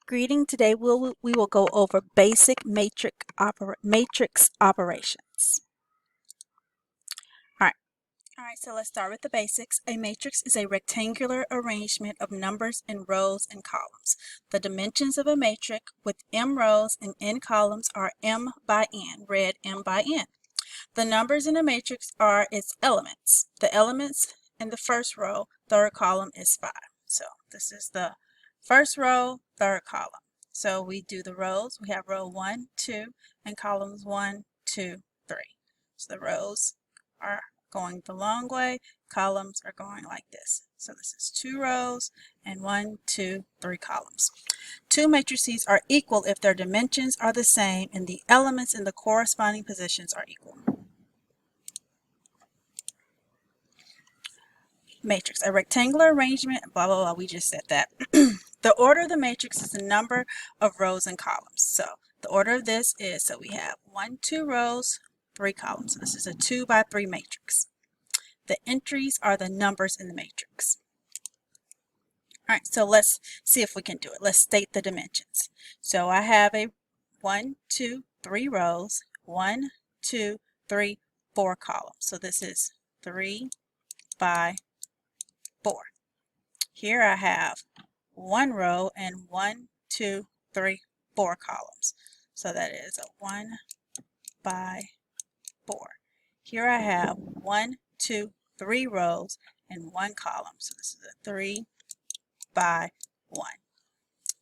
Greeting. Today we will go over basic matrix operations. Alright, so let's start with the basics. A matrix is a rectangular arrangement of numbers in rows and columns. The dimensions of a matrix with m rows and n columns are m by n, read m by n. The numbers in a matrix are its elements. The elements in the first row, third column is 5. So this is the first row, third column. So we do the rows. We have row 1, 2, and columns 1, 2, 3. So the rows are going the long way, columns are going like this. So this is 2 rows and 1, 2, 3 columns. Two matrices are equal if their dimensions are the same and the elements in the corresponding positions are equal. Matrix, a rectangular arrangement, blah, blah, blah, we just said that. The order of the matrix is the number of rows and columns. So the order of this is, so we have 1, 2 rows, 3 columns. So this is a 2 by 3 matrix. The entries are the numbers in the matrix. All right, so let's see if we can do it. Let's state the dimensions. So I have a 1, 2, 3 rows, 1, 2, 3, 4 columns. So this is 3 by 4. Here I have 1 row and 1, 2, 3, 4 columns. So that is a 1 by 4. Here I have 1, 2, 3 rows and 1 column. So this is a 3 by 1.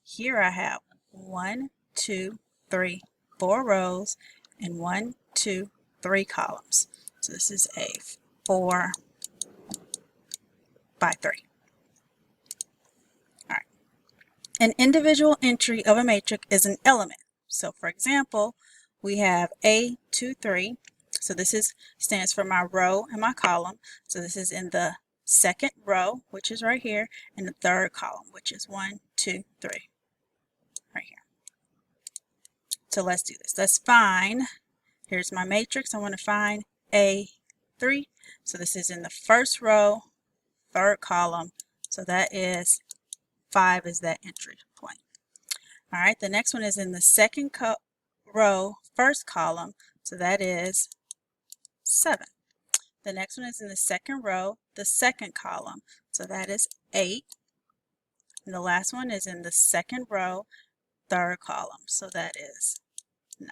Here I have 1, 2, 3, 4 rows and 1, 2, 3 columns. So this is a 4 by 3. All right. An individual entry of a matrix is an element. So for example, we have A, 2, 3. So this stands for my row and my column. So this is in the second row, which is right here, and the third column, which is 1, 2, 3, right here. So let's do this. Let's find, here's my matrix. I want to find A3. So this is in the first row, third column. So that is 5 is that entry point. All right, the next one is in the second row, first column. So that is 7. The next one is in the second row, the second column. So that is 8. And the last one is in the second row, third column. So that is 9.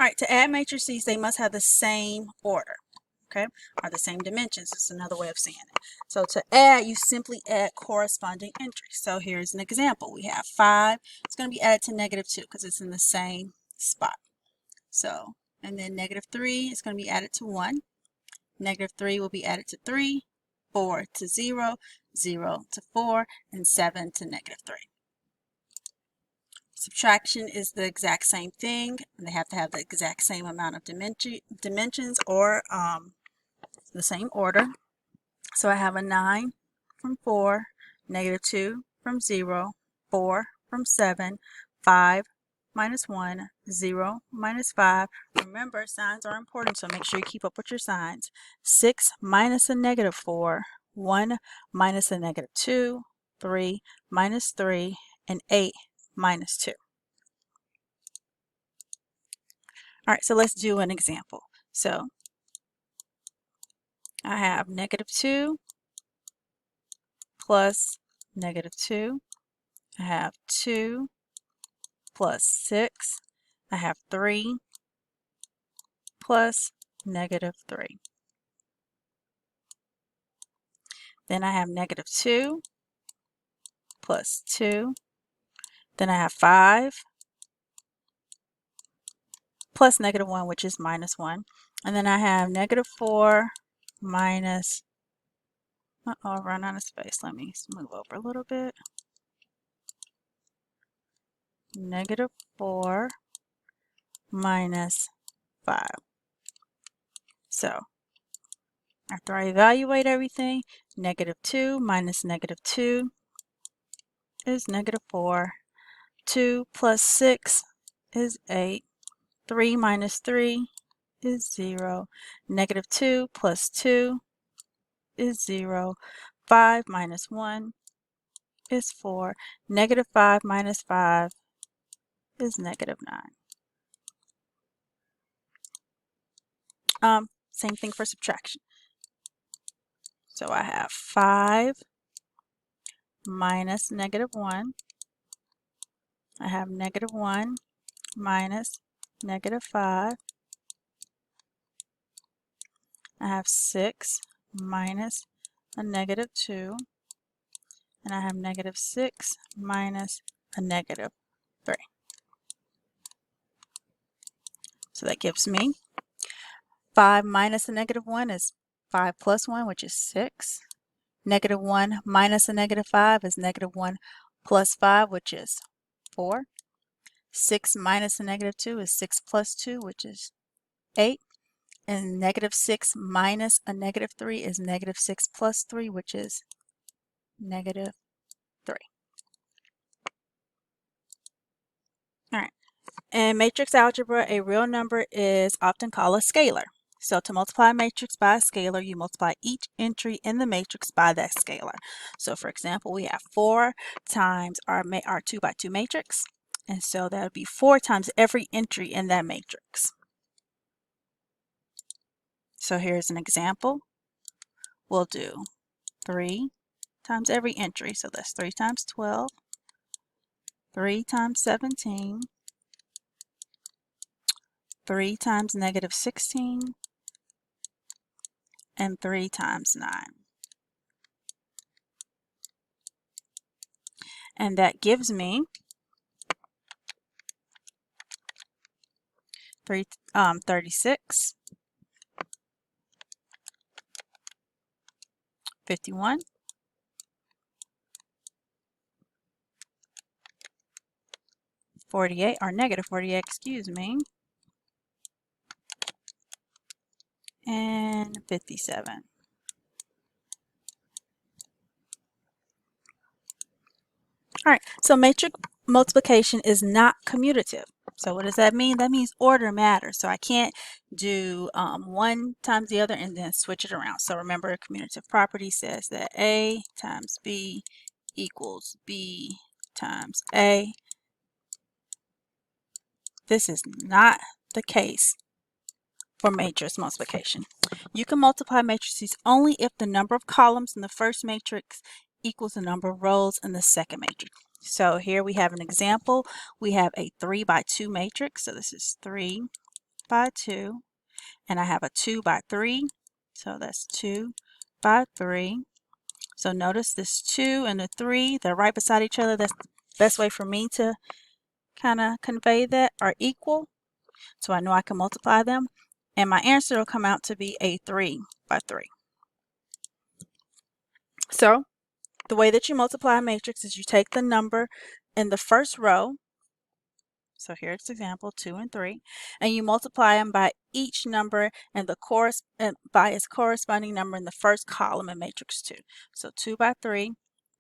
All right, to add matrices, they must have the same order, okay, or the same dimensions. It's another way of saying it. So to add, you simply add corresponding entries. So here's an example. We have 5. It's going to be added to -2 because it's in the same spot. So, and then -3 is going to be added to 1. -3 will be added to 3, 4 to 0, 0 to 4, and 7 to -3. Subtraction is the exact same thing. They have to have the exact same amount of dimensions or the same order. So I have a 9 from 4, -2 from 0, 4 from 7, 5 minus 1, 0 minus 5. Remember, signs are important, so make sure you keep up with your signs. 6 minus a -4, 1 minus a -2, 3 minus 3, and 8 minus 2. All right, so let's do an example. So I have -2 plus -2. I have 2 plus 6. I have 3 plus -3. Then I have -2 plus 2. Then I have 5 plus -1, which is -1. And then I have -4 minus, I'll run out of space. Let me move over a little bit. -4 minus 5. So after I evaluate everything, -2 minus -2 is -4. 2 plus 6 is 8. 3 minus 3 is 0. -2 plus 2 is 0. 5 minus 1 is 4. Negative 5 minus 5 is negative 9. Same thing for subtraction. So I have 5 minus negative 1. I have negative 1 minus negative 5. I have 6 minus a negative 2. And I have negative 6 minus a negative 3. So that gives me 5 minus a negative 1 is 5 plus 1, which is 6. Negative 1 minus a negative 5 is negative 1 plus 5, which is 4. 6 minus a negative 2 is 6 plus 2, which is 8. And negative 6 minus a negative 3 is negative 6 plus 3, which is negative 3. All right. In matrix algebra, a real number is often called a scalar. So to multiply a matrix by a scalar, you multiply each entry in the matrix by that scalar. So for example, we have 4 times our 2 by 2 matrix. And so that would be 4 times every entry in that matrix. So here's an example. We'll do 3 times every entry. So that's 3 times 12, 3 times 17, 3 times negative 16, and 3 times 9. And that gives me 36, 51, 48, or negative 48, excuse me, and 57. All right, so matrix multiplication is not commutative. So what does that mean? That means order matters. So I can't do one times the other and then switch it around. So remember, a commutative property says that A times B equals B times A. This is not the case for matrix multiplication. You can multiply matrices only if the number of columns in the first matrix equals the number of rows in the second matrix. So here we have an example. We have a 3 by 2 matrix. So this is 3 by 2. And I have a 2 by 3. So that's 2 by 3. So notice this 2 and the 3, they're right beside each other. That's the best way for me to kind of convey that, are equal. So I know I can multiply them. And my answer will come out to be a 3 by 3. So the way that you multiply a matrix is you take the number in the first row. So here's the example, 2 and 3. And you multiply them by each number and by its corresponding number in the first column in matrix 2. So 2 by 3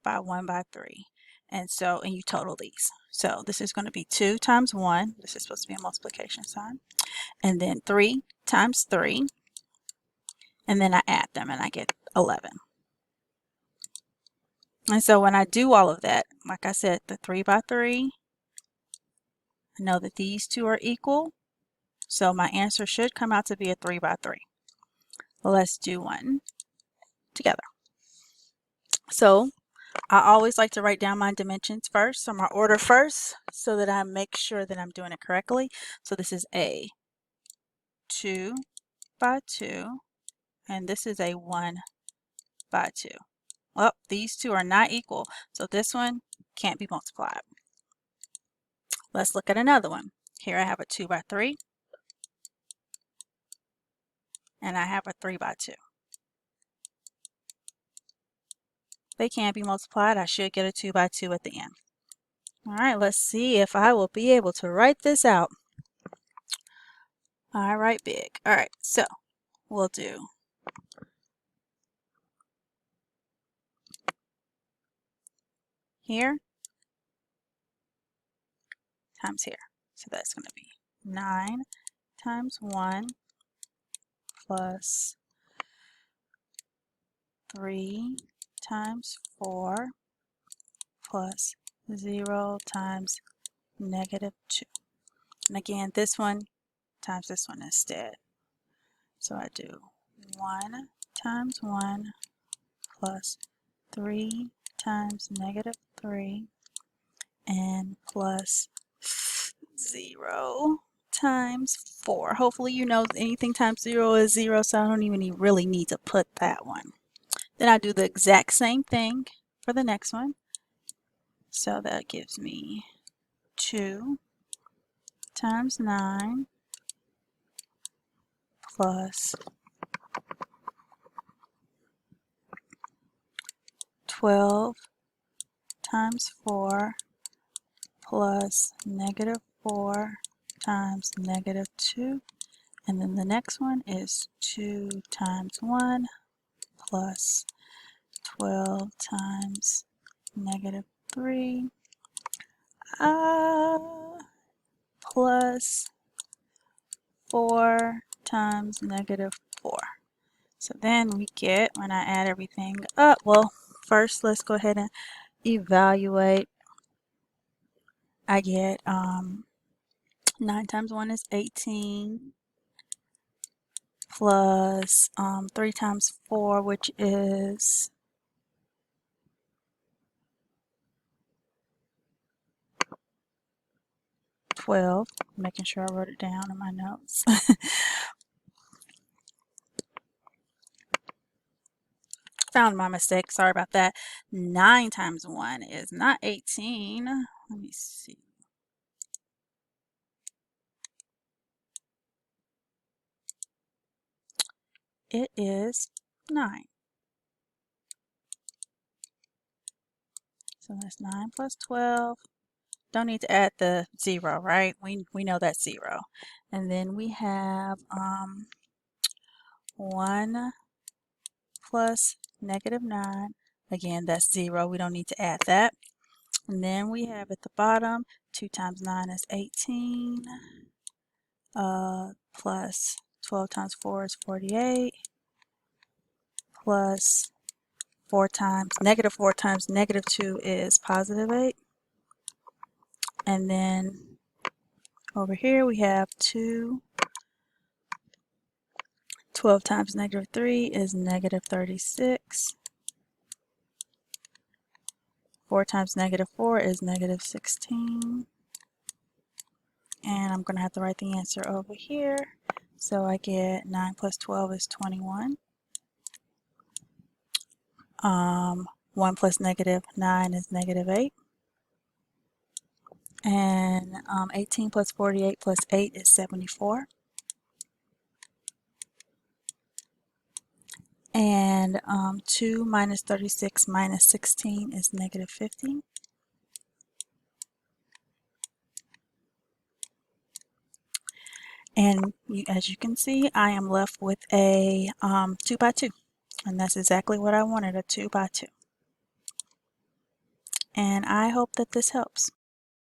by 1 by 3. And you total these. So this is going to be 2 times 1. This is supposed to be a multiplication sign. And then 3 times 3. And then I add them and I get 11. And so when I do all of that, like I said, the 3 by 3, I know that these two are equal. So my answer should come out to be a 3 by 3. Let's do one together. So I always like to write down my dimensions first, so my order first, so that I make sure that I'm doing it correctly. So this is a 2 by 2, and this is a 1 by 2. Well, these two are not equal, so this one can't be multiplied. Let's look at another one. Here I have a 2 by 3, and I have a 3 by 2. They can't be multiplied. I should get a 2 by 2 at the end. All right, let's see if I will be able to write this out. I write big. All right, so we'll do here times here. So that's going to be 9 times 1 plus 3 times 4 plus 0 times negative 2. And again, this one times this one instead. So I do 1 times 1 plus 3 times negative 3 and plus 0 times 4. Hopefully you know anything times 0 is 0, so I don't even really need to put that one. Then I do the exact same thing for the next one. So that gives me 2 times 9 plus 12 times 4 plus negative 4 times negative 2. And then the next one is 2 times 1 plus 12 times negative 3 plus 4 times negative 4. So then we get, when I add everything up, well, first let's go ahead and evaluate. I get 9 times 1 is 18 plus 3 times 4, which is 12. Making sure I wrote it down in my notes. Found my mistake. Sorry about that. 9 times 1 is not 18. Let me see. It is 9. So that's 9 plus 12. Don't need to add the 0, right? We know that's 0. And then we have 1 plus negative 9. Again, that's 0. We don't need to add that. And then we have at the bottom 2 times 9 is 18. Plus 12 times 4 is 48. Plus 4 times negative 2 is positive 8. And then over here we have 2. 12 times negative 3 is negative 36. 4 times negative 4 is negative 16. And I'm going to have to write the answer over here. So I get 9 plus 12 is 21. 1 plus negative 9 is negative 8. And 18 plus 48 plus 8 is 74. And 2 minus 36 minus 16 is negative 50. And as you can see, I am left with a 2 by 2. And that's exactly what I wanted, a 2 by 2. And I hope that this helps.